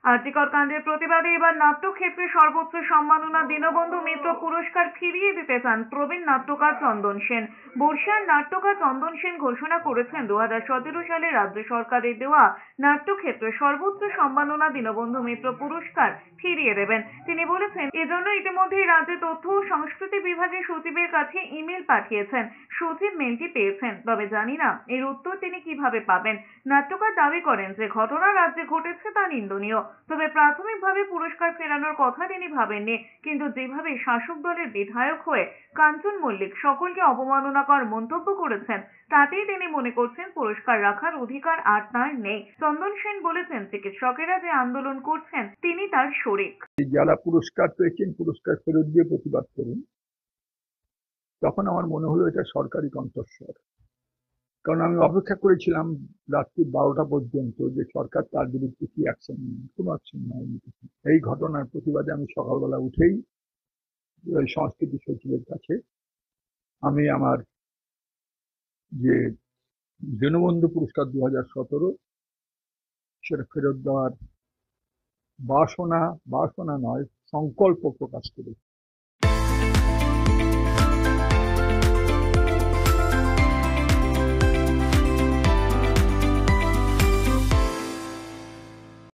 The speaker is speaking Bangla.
আরজিকর কাণ্ডের প্রতিবাদে এবার নাট্যক্ষেত্রে সর্বোচ্চ সম্মাননা দীনবন্ধু মিত্র পুরস্কার ফিরিয়ে দিতে চান প্রবীণ নাট্যকার চন্দন সেন। বর্ষিয়ান নাট্যকার চন্দন সেন ঘোষণা করেছেন 2017 সালে রাজ্য সরকারের দেওয়া নাট্যক্ষেত্রে সর্বোচ্চ সম্মাননা দীনবন্ধু মিত্র পুরস্কার ফিরিয়ে দেবেন। তিনি বলেছেন, এজন্য ইতিমধ্যেই রাজ্যের তথ্য ও সংস্কৃতি বিভাগের সচিবের কাছে ইমেল পাঠিয়েছেন। সচিব মেলটি পেয়েছেন, তবে জানি না এর উত্তর তিনি কিভাবে পাবেন। নাট্যকার দাবি করেন যে ঘটনা রাজ্যে ঘটেছে তা নিন্দনীয়, তবে প্রাথমিকভাবে পুরস্কার ফেরানোর কথা তিনি ভাবেননি। কিন্তু যেভাবে শাসক দলের বিধায়ক হয়ে কাঞ্চন মল্লিক সকলকে অবমাননাকর মন্তব্য করেছেন, তাতেই তিনি মনে করছেন পুরস্কার রাখার অধিকার আর তার নেই। চন্দন সেন বলেছেন, চিকিৎসকেরা যে আন্দোলন করছেন তিনি তার শরিক। যারা পুরস্কার পেয়েছেন পুরস্কার ফেরত দিয়ে প্রতিবাদ করুন। তখন আমার মনে হলো এটা সরকারি কণ্ঠস্বর, কারণ আমি অপেক্ষা করেছিলাম রাত্রি 12টা পর্যন্ত যে সরকার তার বিরুদ্ধে কি অ্যাকশন নেয়। কোনো অ্যাকশন নেয়নি। এই ঘটনার প্রতিবাদে আমি সকালবেলা উঠেই সংস্কৃতি সচিবের কাছে আমি আমার যে দীনবন্ধু পুরস্কার 2017 সেটা ফেরত দেওয়ার বাসনা নয়, সংকল্প প্রকাশ করেছি।